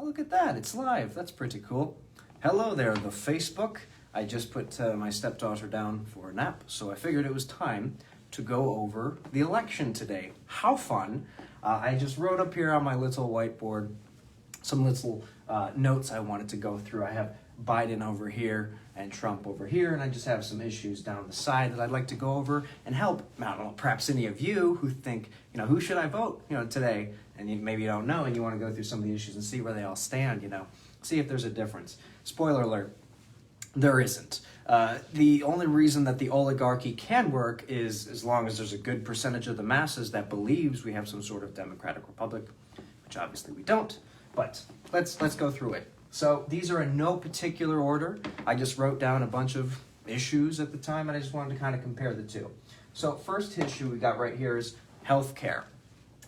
Oh, look at that. It's live. That's pretty cool. Hello there, the Facebook. I just put my stepdaughter down for a nap, so I figured it was time to go over the election today. How fun. I just wrote up here on my little whiteboard some little notes I wanted to go through. I have Biden over here and Trump over here, and I just have some issues down the side that I'd like to go over and help, I don't know, perhaps any of you who think, who should I vote, today, and maybe you don't know, and you want to go through some of the issues and see where they all stand, see if there's a difference. Spoiler alert, there isn't. The only reason that the oligarchy can work is as long as there's a good percentage of the masses that believes we have some sort of democratic republic, which obviously we don't, but let's go through it. So these are in no particular order. I just wrote down a bunch of issues at the time, and I just wanted to kind of compare the two. So first issue we got right here is healthcare.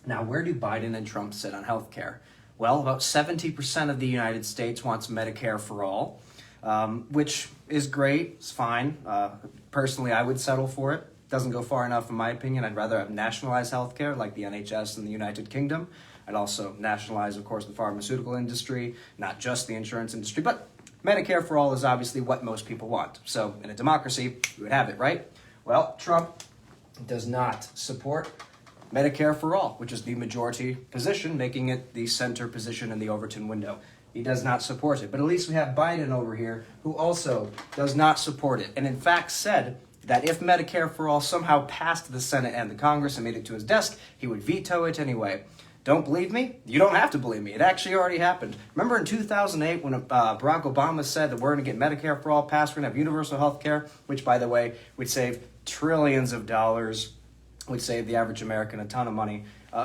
Now, where do Biden and Trump sit on healthcare? Well, about 70% of the United States wants Medicare for all, which is great. It's fine. Personally, I would settle for it. Doesn't go far enough, in my opinion. I'd rather have nationalized healthcare like the NHS in the United Kingdom. I'd also nationalize, of course, the pharmaceutical industry, not just the insurance industry, but Medicare for all is obviously what most people want. So in a democracy, you would have it, right? Well, Trump does not support Medicare for all, which is the majority position, making it the center position in the Overton window. He does not support it. But at least we have Biden over here, who also does not support it, and in fact said that if Medicare for all somehow passed the Senate and the Congress and made it to his desk, he would veto it anyway. Don't believe me? You don't have to believe me. It actually already happened. Remember in 2008 when Barack Obama said that we're going to get Medicare for all passed, we're going to have universal health care, which, by the way, would save trillions of dollars, would save the average American a ton of money.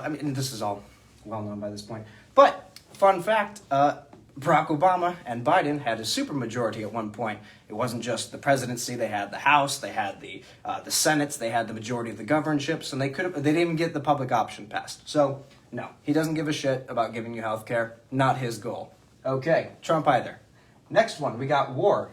This is all well known by this point. But, fun fact, Barack Obama and Biden had a supermajority at one point. It wasn't just the presidency; they had the House, they had the Senates, they had the majority of the governorships, and they didn't even get the public option passed. So, no, he doesn't give a shit about giving you health care. Not his goal. Okay, Trump either. Next one, we got war.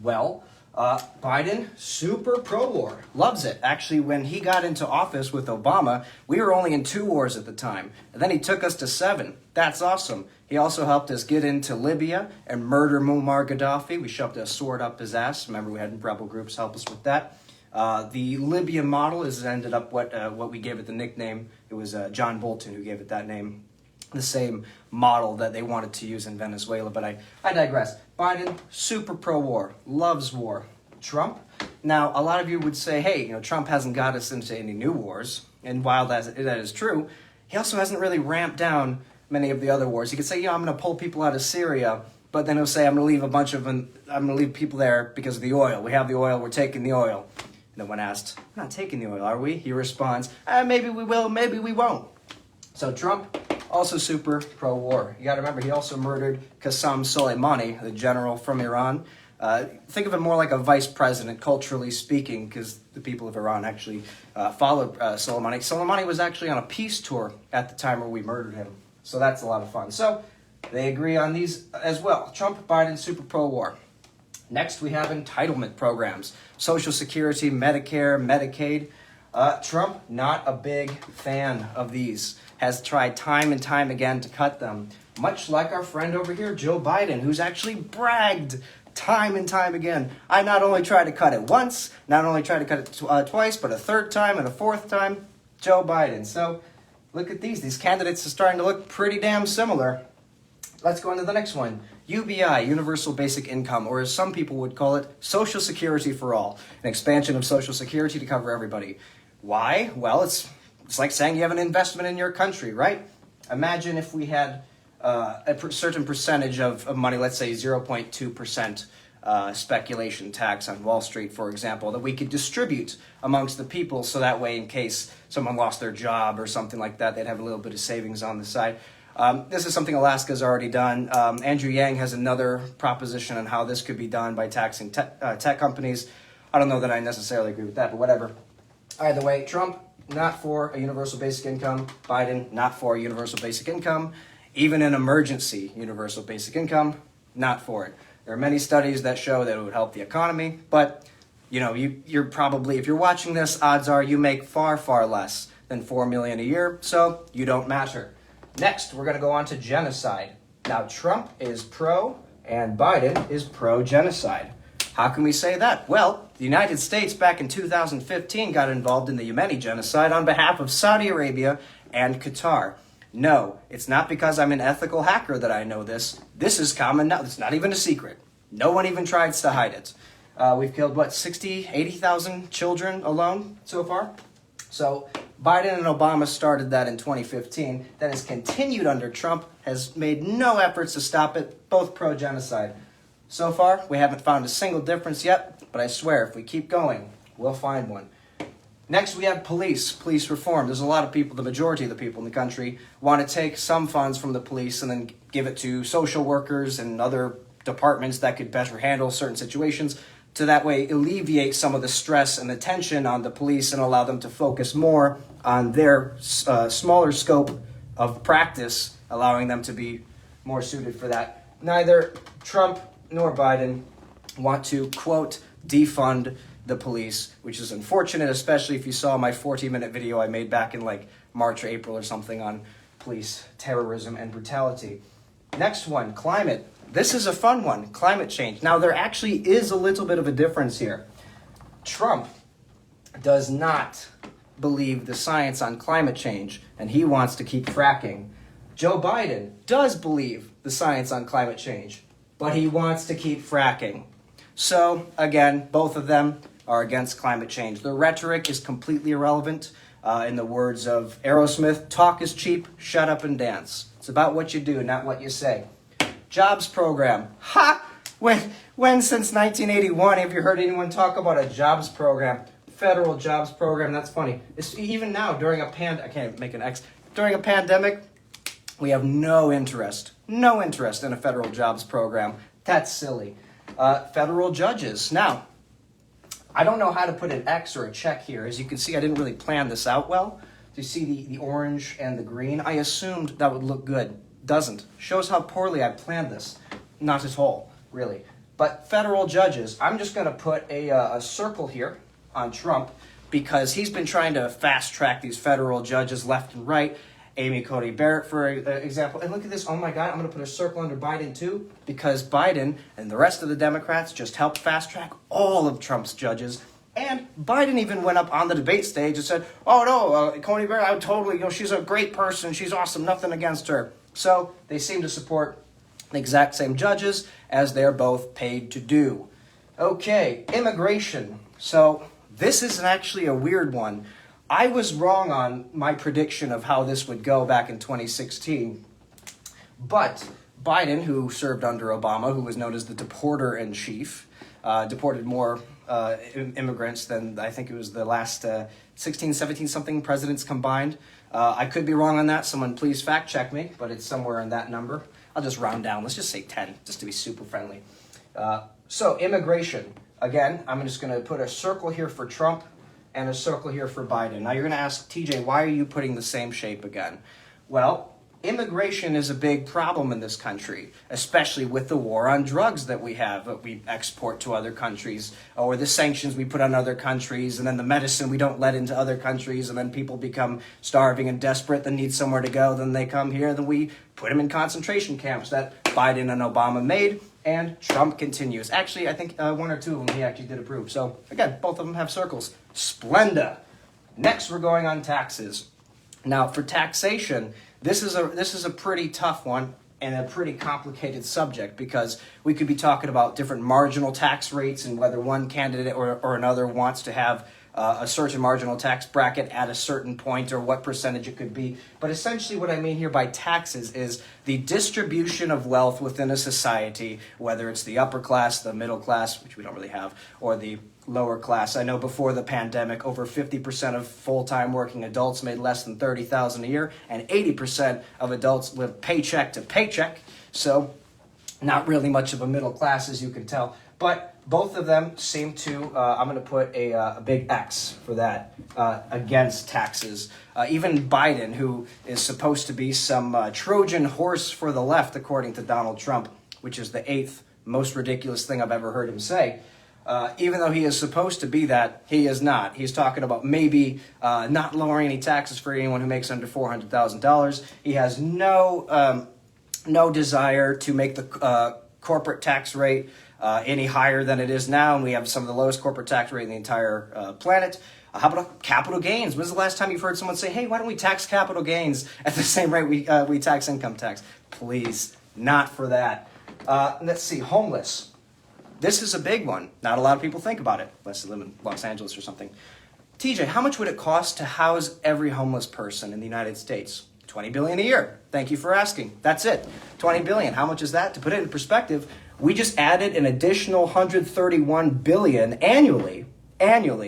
Well, Biden, super pro-war, loves it. Actually, when he got into office with Obama, we were only in 2 wars at the time. And then he took us to 7. That's awesome. He also helped us get into Libya and murder Muammar Gaddafi. We shoved a sword up his ass. Remember, we had rebel groups help us with that. The Libya model has ended up what we gave it the nickname. It was John Bolton who gave it that name. The same model that they wanted to use in Venezuela, but I digress. Biden, super pro-war, loves war. Trump, now a lot of you would say, hey, Trump hasn't got us into any new wars, and while that is true, he also hasn't really ramped down many of the other wars. He could say, I'm going to pull people out of Syria, but then he'll say, I'm going to leave people there because of the oil. We have the oil, we're taking the oil. And then when asked, we're not taking the oil, are we? He responds, maybe we will, maybe we won't. So Trump, also super pro-war. You got to remember, he also murdered Qasem Soleimani, the general from Iran. Think of him more like a vice president, culturally speaking, because the people of Iran actually followed Soleimani. Soleimani was actually on a peace tour at the time where we murdered him. So that's a lot of fun. So they agree on these as well. Trump, Biden, super pro-war. Next, we have entitlement programs. Social Security, Medicare, Medicaid. Trump, not a big fan of these. Has tried time and time again to cut them. Much like our friend over here, Joe Biden, who's actually bragged time and time again. I not only tried to cut it once, not only tried to cut it twice, but a third time and a fourth time. Joe Biden. So look at these. These candidates are starting to look pretty damn similar. Let's go into the next one. UBI, Universal Basic Income, or as some people would call it, Social Security for All. An expansion of Social Security to cover everybody. Why? Well, it's like saying you have an investment in your country, right? Imagine if we had a certain percentage of money, let's say 0.2% speculation tax on Wall Street, for example, that we could distribute amongst the people so that way in case someone lost their job or something like that, they'd have a little bit of savings on the side. This is something Alaska's already done. Andrew Yang has another proposition on how this could be done by taxing tech companies. I don't know that I necessarily agree with that, but whatever. Either way, Trump, not for a universal basic income. Biden, not for a universal basic income. Even an emergency universal basic income, not for it. There are many studies that show that it would help the economy, but you're probably, if you're watching this, odds are you make far, far less than $4 million a year, so you don't matter. Next, we're going to go on to genocide. Now, Trump is pro and Biden is pro-genocide. How can we say that? Well, the United States back in 2015 got involved in the Yemeni genocide on behalf of Saudi Arabia and Qatar. No, it's not because I'm an ethical hacker that I know this. This is common now. It's not even a secret. No one even tries to hide it. We've killed, 80,000 children alone so far? So Biden and Obama started that in 2015. That has continued under Trump, has made no efforts to stop it, both pro-genocide. So far, we haven't found a single difference yet, but I swear, if we keep going, we'll find one. Next, we have police reform. There's a lot of people, the majority of the people in the country, want to take some funds from the police and then give it to social workers and other departments that could better handle certain situations to that way alleviate some of the stress and the tension on the police and allow them to focus more on their smaller scope of practice, allowing them to be more suited for that. Neither Trump nor Biden want to, quote, defund the police, which is unfortunate, especially if you saw my 14-minute video I made back in March or April or something on police terrorism and brutality. Next one, climate. This is a fun one, climate change. Now, there actually is a little bit of a difference here. Trump does not believe the science on climate change, and he wants to keep fracking. Joe Biden does believe the science on climate change, but he wants to keep fracking. So, again, both of them are against climate change. The rhetoric is completely irrelevant. In the words of Aerosmith, talk is cheap, shut up and dance. It's about what you do, not what you say. Jobs program. Ha! When since 1981 have you heard anyone talk about a jobs program? Federal jobs program, that's funny. It's even now, during a during a pandemic, we have no interest in a federal jobs program. That's silly. Federal judges. Now, I don't know how to put an X or a check here. As you can see, I didn't really plan this out well. Do you see the orange and the green? I assumed that would look good. Doesn't. Shows how poorly I planned this. Not at all, really. But federal judges, I'm just going to put a circle here on Trump because he's been trying to fast track these federal judges left and right. Amy Coney Barrett, for example. And look at this. Oh, my God. I'm going to put a circle under Biden, too, because Biden and the rest of the Democrats just helped fast track all of Trump's judges. And Biden even went up on the debate stage and said, oh, no, Coney Barrett, I would totally, she's a great person. She's awesome. Nothing against her. So they seem to support the exact same judges as they're both paid to do. Okay, immigration. So this is actually a weird one. I was wrong on my prediction of how this would go back in 2016. But Biden, who served under Obama, who was known as the deporter-in-chief, deported more immigrants than I think it was the last 16, 17-something presidents combined. I could be wrong on that. Someone please fact check me, but it's somewhere in that number. I'll just round down. Let's just say 10, just to be super friendly. So immigration. Again, I'm just going to put a circle here for Trump and a circle here for Biden. Now you're going to ask, TJ, why are you putting the same shape again? Well, immigration is a big problem in this country, especially with the war on drugs that we have, that we export to other countries, or the sanctions we put on other countries, and then the medicine we don't let into other countries, and then people become starving and desperate, then need somewhere to go, then they come here, then we put them in concentration camps that Biden and Obama made, and Trump continues. Actually, I think one or two of them he actually did approve. So again, both of them have circles. Splenda. Next, we're going on taxes. Now, for taxation, this is a pretty tough one and a pretty complicated subject because we could be talking about different marginal tax rates and whether one candidate or another wants to have a certain marginal tax bracket at a certain point or what percentage it could be. But essentially what I mean here by taxes is the distribution of wealth within a society, whether it's the upper class, the middle class, which we don't really have, or the lower class. I know before the pandemic, over 50% of full-time working adults made less than $30,000 a year, and 80% of adults live paycheck to paycheck. So not really much of a middle class, as you can tell. But both of them seem to, I'm going to put a big X for that, against taxes. Even Biden, who is supposed to be some Trojan horse for the left, according to Donald Trump, which is the 8th most ridiculous thing I've ever heard him say. Even though he is supposed to be that, he is not. He's talking about maybe not lowering any taxes for anyone who makes under $400,000. He has no no desire to make the corporate tax rate any higher than it is now, and we have some of the lowest corporate tax rate in the entire planet. How about capital gains? When's the last time you've heard someone say, hey, why don't we tax capital gains at the same rate we tax income tax? Please, not for that. Let's see, homeless. This is a big one. Not a lot of people think about it, unless they live in Los Angeles or something. TJ, how much would it cost to house every homeless person in the United States? $20 billion a year. Thank you for asking. That's it. $20 billion. How much is that? To put it in perspective, we just added an additional $131 billion annually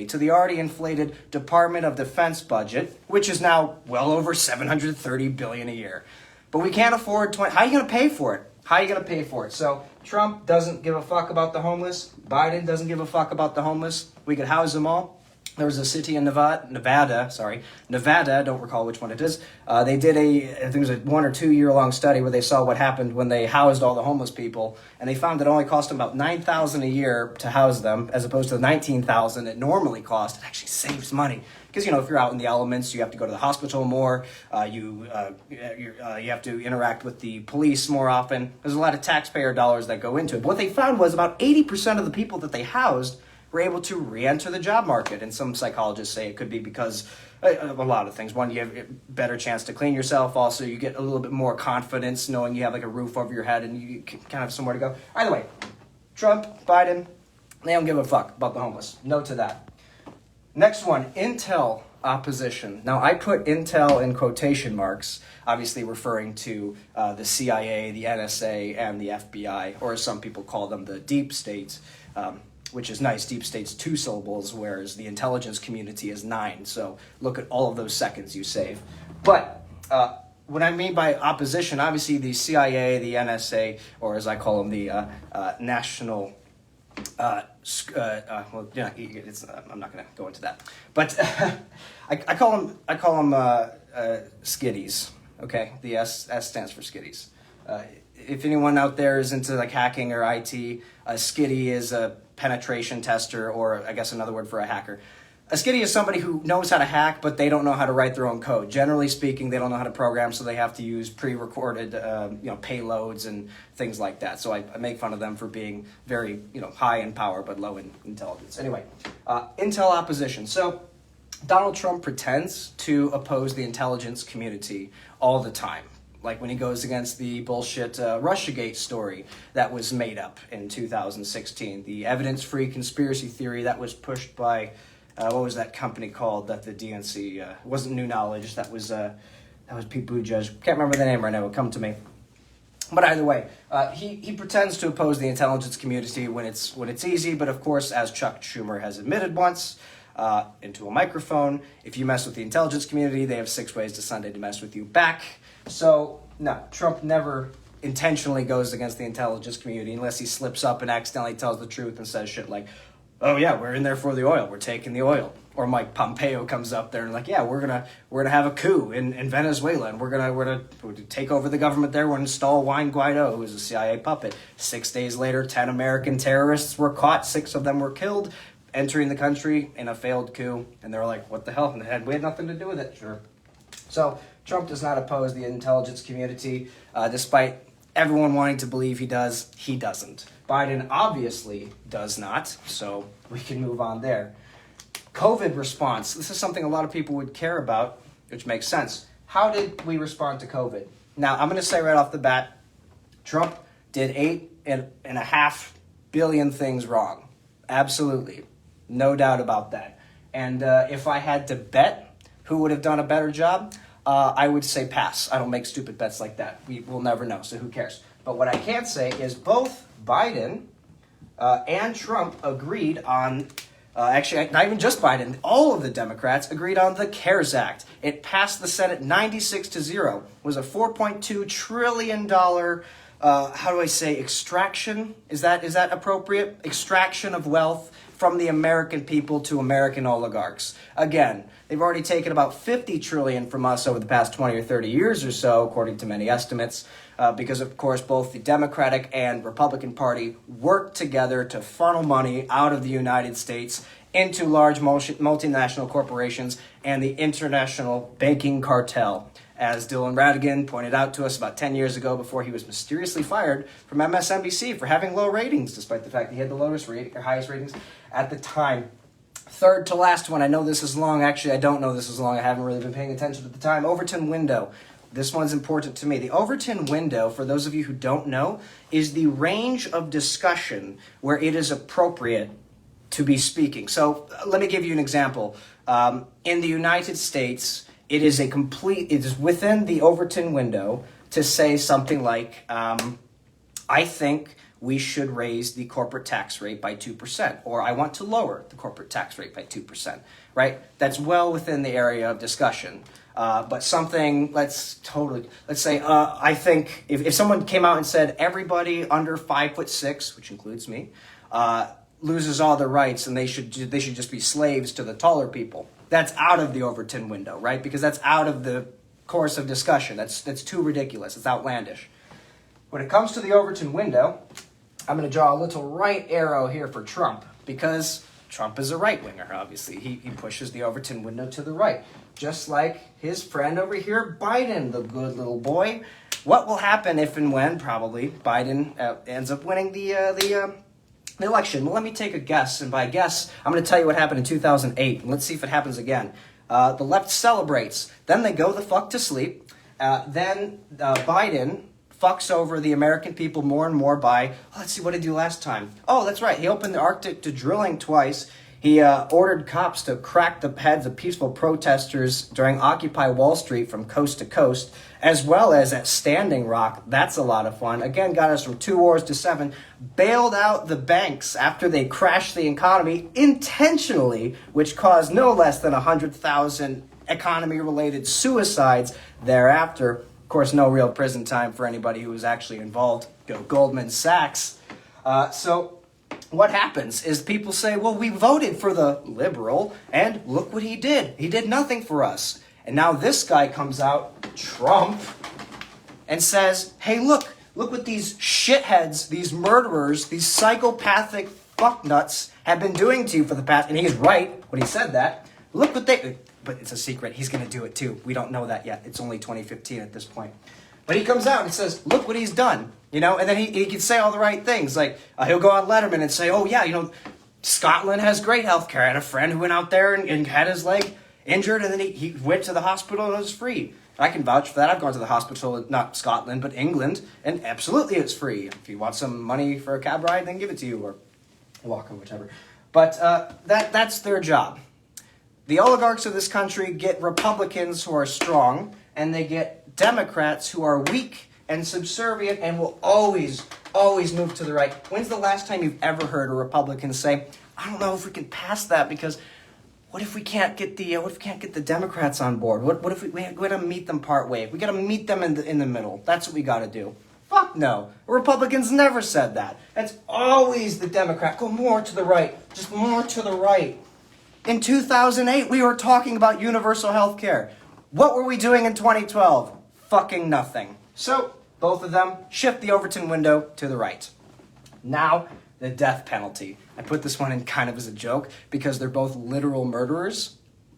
to the already inflated Department of Defense budget, which is now well over $730 billion a year. But we can't afford 20. How are you going to pay for it? How are you going to pay for it? So Trump doesn't give a fuck about the homeless. Biden doesn't give a fuck about the homeless. We could house them all. There was a city in Nevada, don't recall which one it is. They did I think it was a 1 or 2 year long study where they saw what happened when they housed all the homeless people, and they found it only cost them about $9,000 a year to house them, as opposed to the $19,000 it normally cost. It actually saves money because if you're out in the elements, you have to go to the hospital more. You have to interact with the police more often. There's a lot of taxpayer dollars that go into it. But what they found was about 80% of the people that they housed were able to re-enter the job market. And some psychologists say it could be because of a lot of things. One, you have a better chance to clean yourself. Also, you get a little bit more confidence knowing you have like a roof over your head and you kind of have somewhere to go. Either way, Trump, Biden, they don't give a fuck about the homeless. No to that. Next one, Intel opposition. Now, I put Intel in quotation marks, obviously referring to the CIA, the NSA, and the FBI, or as some people call them, the deep state, which is nice. Deep state's 2 syllables, whereas the intelligence community is 9. So look at all of those seconds you save. But what I mean by opposition, obviously the CIA, the NSA, or as I call them, the National... I'm not going to go into that. But I call them skiddies. Okay, the S stands for skiddies. If anyone out there is into like hacking or IT, a skiddy is a penetration tester, or I guess another word for a hacker. A skiddy is somebody who knows how to hack, but they don't know how to write their own code. Generally speaking, they don't know how to program, so they have to use pre-recorded, payloads and things like that. So I make fun of them for being very, high in power but low in intelligence. Anyway, Intel opposition. So Donald Trump pretends to oppose the intelligence community all the time. Like when he goes against the bullshit Russiagate story that was made up in 2016, the evidence-free conspiracy theory that was pushed by, what was that company called that the DNC, wasn't New Knowledge, that was Pete Buttigieg. Can't remember the name right now, it'll come to me. But either way, he pretends to oppose the intelligence community when it's easy, but of course, as Chuck Schumer has admitted once, into a microphone, if you mess with the intelligence community, they have 6 ways to Sunday to mess with you back. So, no, Trump never intentionally goes against the intelligence community unless he slips up and accidentally tells the truth and says shit like, oh yeah, we're in there for the oil, we're taking the oil. Or Mike Pompeo comes up there and like, yeah, we're gonna have a coup in Venezuela and we're gonna take over the government there. We're gonna install Juan Guaido, who is a CIA puppet. 6 days later, 10 American terrorists were caught, 6 of them were killed, entering the country in a failed coup. And they're like, what the hell? And we had nothing to do with it. Sure. So Trump does not oppose the intelligence community, despite everyone wanting to believe he does. He doesn't. Biden obviously does not, so we can move on there. COVID response. This is something a lot of people would care about, which makes sense. How did we respond to COVID? Now, I'm going to say right off the bat, Trump did 8.5 billion things wrong. Absolutely. No doubt about that. And if I had to bet who would have done a better job, I would say pass. I don't make stupid bets like that. We'll never know, so who cares? But what I can say is both Biden and Trump agreed on, actually, not even just Biden, all of the Democrats agreed on the CARES Act. It passed the Senate 96-0. It was a $4.2 trillion, extraction? Is that appropriate? Extraction of wealth from the American people to American oligarchs. Again, they've already taken about $50 trillion from us over the past 20 or 30 years or so, according to many estimates, because, of course, both the Democratic and Republican Party work together to funnel money out of the United States into large multinational corporations and the international banking cartel. as Dylan Ratigan pointed out to us about 10 years ago before he was mysteriously fired from MSNBC for having low ratings, despite the fact that he had the highest ratings at the time. Third to last one, I know this is long. Actually, I don't know this is long. I haven't really been paying attention at the time. Overton window. This one's important to me. The Overton window, for those of you who don't know, is the range of discussion where it is appropriate to be speaking. So let me give you an example. In the United States, it is within the Overton window to say something like, I think we should raise the corporate tax rate by 2%, or I want to lower the corporate tax rate by 2%, right? That's well within the area of discussion. But something, let's say, I think if someone came out and said everybody under 5'6", which includes me, loses all their rights and they should just be slaves to the taller people. That's out of the Overton window, right? Because that's out of the course of discussion. That's too ridiculous. It's outlandish. When it comes to the Overton window, I'm going to draw a little right arrow here for Trump, because Trump is a right-winger, obviously. He pushes the Overton window to the right, just like his friend over here, Biden, the good little boy. What will happen if and when, probably, Biden ends up winning the election? Well, let me take a guess, and by guess, I'm going to tell you what happened in 2008, and let's see if it happens again. The left celebrates, then they go the fuck to sleep, then Biden fucks over the American people more and more by, let's see, what did he do last time? Oh, that's right, he opened the Arctic to drilling twice. He ordered cops to crack the heads of peaceful protesters during Occupy Wall Street from coast to coast, as well as at Standing Rock. That's a lot of fun. Again, got us from 2 wars to 7. Bailed out the banks after they crashed the economy intentionally, which caused no less than 100,000 economy-related suicides thereafter. Of course, no real prison time for anybody who was actually involved. Go Goldman Sachs. So what happens is people say, well, we voted for the liberal, and look what he did. He did nothing for us. And now this guy comes out, Trump, and says, hey, look what these shitheads, these murderers, these psychopathic fucknuts have been doing to you for the past, and he's right when he said that. Look what but it's a secret. He's going to do it too. We don't know that yet. It's only 2015 at this point. But he comes out and says, look what he's done, and then he can say all the right things. Like, he'll go on Letterman and say, oh yeah, Scotland has great healthcare. I had a friend who went out there and had his leg injured, and then he went to the hospital and it was free. I can vouch for that. I've gone to the hospital, not Scotland, but England, and absolutely it's free. If you want some money for a cab ride, then give it to you, or walk, or whichever. But that's their job. The oligarchs of this country get Republicans who are strong, and they get Democrats who are weak and subservient and will always move to the right. When's the last time you've ever heard a Republican say, I don't know if we can pass that because what if we can't get the Democrats on board? What if we got to meet them part way? We got to meet them in the middle. That's what we got to do. Fuck no. Republicans never said that. That's always the Democrat. Go more to the right. Just more to the right. In 2008, we were talking about universal health care. What were we doing in 2012? Fucking nothing. So, both of them shift the Overton window to the right. Now, the death penalty. I put this one in kind of as a joke because they're both literal murderers.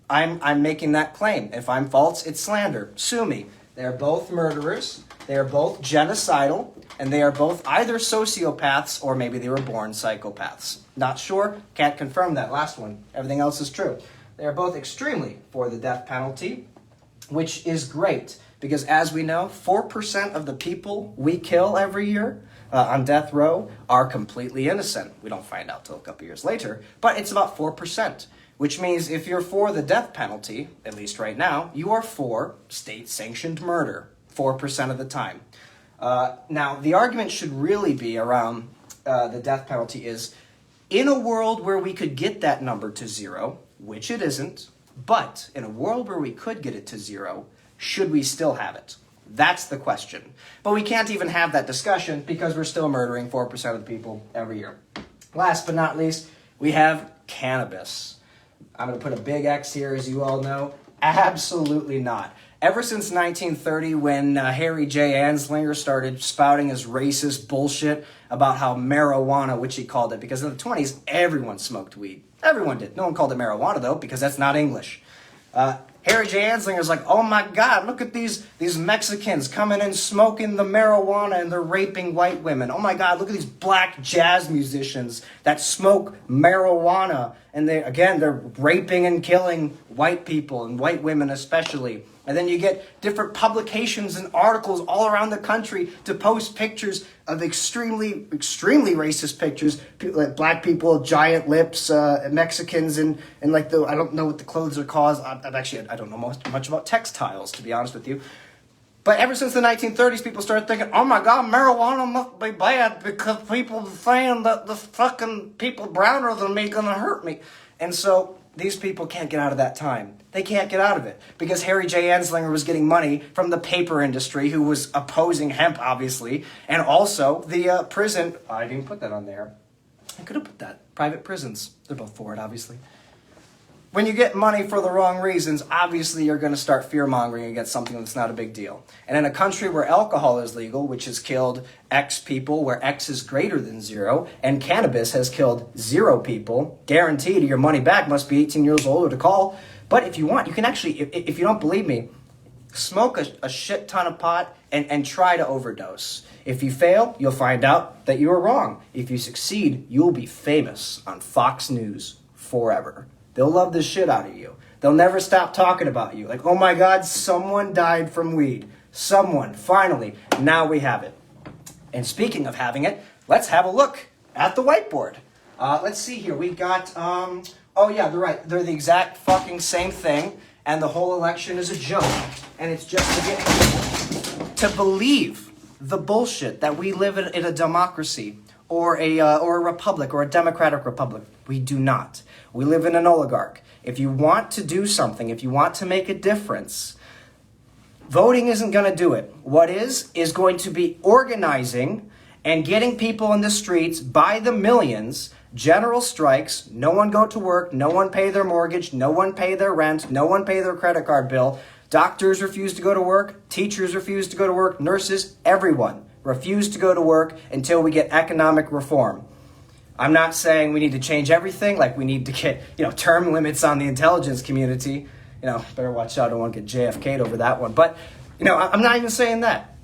I'm making that claim. If I'm false, it's slander. Sue me. They are both murderers. They are both genocidal. And they are both either sociopaths or maybe they were born psychopaths. Not sure. Can't confirm that last one. Everything else is true. They are both extremely for the death penalty, which is great because, as we know, 4% of the people we kill every year on death row are completely innocent. We don't find out till a couple years later, but it's about 4%, which means if you're for the death penalty, at least right now, you are for state-sanctioned murder 4% of the time. Now, the argument should really be around the death penalty is, in a world where we could get that number to 0, which it isn't, but in a world where we could get it to 0, should we still have it? That's the question. But we can't even have that discussion because we're still murdering 4% of the people every year. Last but not least, we have cannabis. I'm going to put a big X here, as you all know. Absolutely not. Ever since 1930, when Harry J. Anslinger started spouting his racist bullshit about how marijuana, which he called it, because in the 20s, everyone smoked weed. Everyone did. No one called it marijuana, though, because that's not English. Harry J. Anslinger's like, oh my God, look at these Mexicans coming in smoking the marijuana and they're raping white women. Oh my God, look at these black jazz musicians that smoke marijuana. And they're raping and killing white people and white women especially. And then you get different publications and articles all around the country to post pictures of extremely, extremely racist pictures. People, like black people, giant lips, Mexicans, and like I don't know what the clothes are called. I don't know much about textiles, to be honest with you. But ever since the 1930s, people started thinking, oh my God, marijuana must be bad because people are saying that the fucking people browner than me gonna hurt me. And so these people can't get out of that time. They can't get out of it because Harry J. Anslinger was getting money from the paper industry, who was opposing hemp, obviously, and also the prison. I didn't put that on there. I could have put that. Private prisons. They're both for it, obviously. When you get money for the wrong reasons, obviously you're going to start fear-mongering against something that's not a big deal. And in a country where alcohol is legal, which has killed X people, where X is greater than 0, and cannabis has killed 0 people, guaranteed your money back, must be 18 years old or to call. But if you want, you can actually, if you don't believe me, smoke a shit ton of pot and try to overdose. If you fail, you'll find out that you were wrong. If you succeed, you'll be famous on Fox News forever. They'll love the shit out of you. They'll never stop talking about you. Like, oh my God, someone died from weed. Someone, finally, now we have it. And speaking of having it, let's have a look at the whiteboard. Let's see here. We got, oh yeah, they're right. They're the exact fucking same thing. And the whole election is a joke. And it's just to get people to believe the bullshit that we live in a democracy or a republic or a democratic republic. We do not. We live in an oligarch. If you want to do something, if you want to make a difference, voting isn't going to do it. What is going to be organizing and getting people in the streets by the millions, general strikes, no one go to work, no one pay their mortgage, no one pay their rent, no one pay their credit card bill, doctors refuse to go to work, teachers refuse to go to work, nurses, everyone refuse to go to work until we get economic reform. I'm not saying we need to change everything, like we need to get, term limits on the intelligence community. Better watch out, I don't want to get JFK'd over that one. But, I'm not even saying that.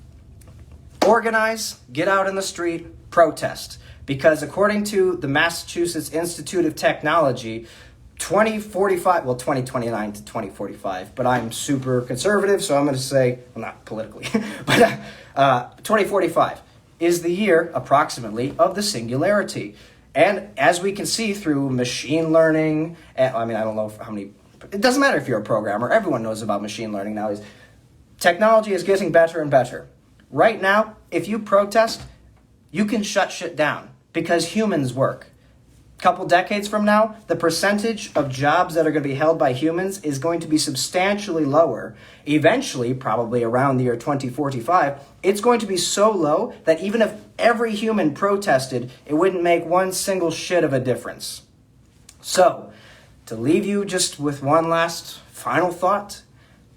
Organize, get out in the street, protest. Because according to the Massachusetts Institute of Technology, 2029 to 2045, but I'm super conservative, so I'm going to say, well, not politically, but 2045 is the year, approximately, of the singularity. And as we can see through machine learning, I don't know how many, it doesn't matter if you're a programmer, everyone knows about machine learning nowadays. Technology is getting better and better. Right now, if you protest, you can shut shit down because humans work. A couple decades from now, the percentage of jobs that are going to be held by humans is going to be substantially lower. Eventually, probably around the year 2045, it's going to be so low that even if every human protested, it wouldn't make one single shit of a difference. So, to leave you just with one last final thought,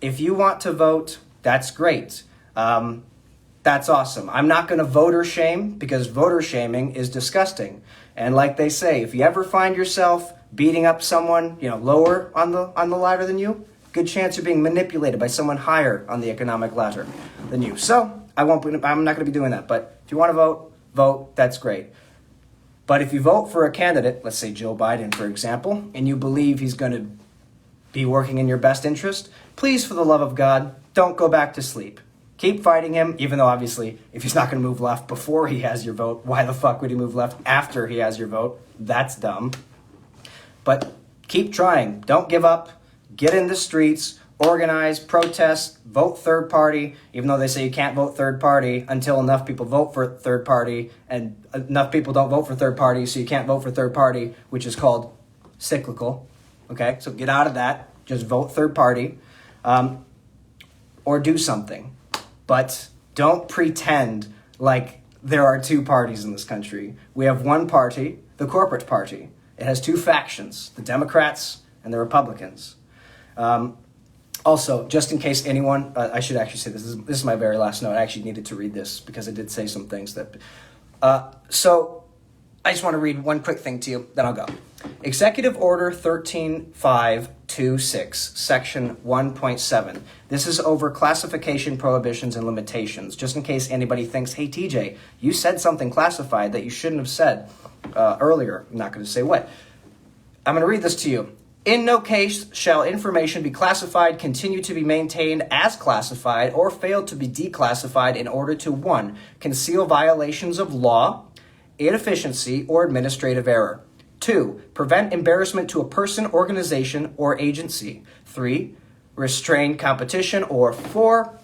if you want to vote, that's great. That's awesome. I'm not going to voter shame because voter shaming is disgusting. And like they say, if you ever find yourself beating up someone, lower on the ladder than you, good chance you're being manipulated by someone higher on the economic ladder than you. So I'm not going to be doing that. But if you want to vote, that's great. But if you vote for a candidate, let's say Joe Biden, for example, and you believe he's going to be working in your best interest, please, for the love of God, don't go back to sleep. Keep fighting him, even though obviously if he's not going to move left before he has your vote, why the fuck would he move left after he has your vote? That's dumb. But keep trying. Don't give up. Get in the streets. Organize. Protest. Vote third party, even though they say you can't vote third party until enough people vote for third party, and enough people don't vote for third party, so you can't vote for third party, which is called cyclical. Okay? So get out of that. Just vote third party. Or do something. But don't pretend like there are two parties in this country. We have one party, the corporate party. It has two factions, the Democrats and the Republicans. Also, just in case anyone, I should actually say this is my very last note. I actually needed to read this because I did say some things that... So I just want to read one quick thing to you, then I'll go. Executive Order 13526, Section 1.7. This is over classification, prohibitions, and limitations. Just in case anybody thinks, hey, TJ, you said something classified that you shouldn't have said earlier. I'm not going to say what. I'm going to read this to you. In no case shall information be classified, continue to be maintained as classified, or fail to be declassified in order to 1. Conceal violations of law, inefficiency, or administrative error. 2. Prevent embarrassment to a person, organization, or agency. 3. Restrain competition. Or 4.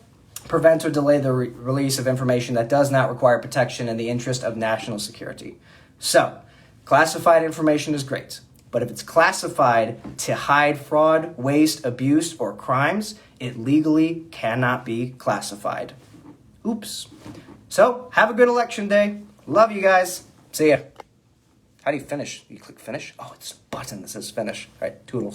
Prevent or delay the release of information that does not require protection in the interest of national security. So, classified information is great. But if it's classified to hide fraud, waste, abuse, or crimes, it legally cannot be classified. Oops. So, have a good election day. Love you guys. See ya. How do you finish? You click finish? Oh, it's a button that says finish. All right, toodles.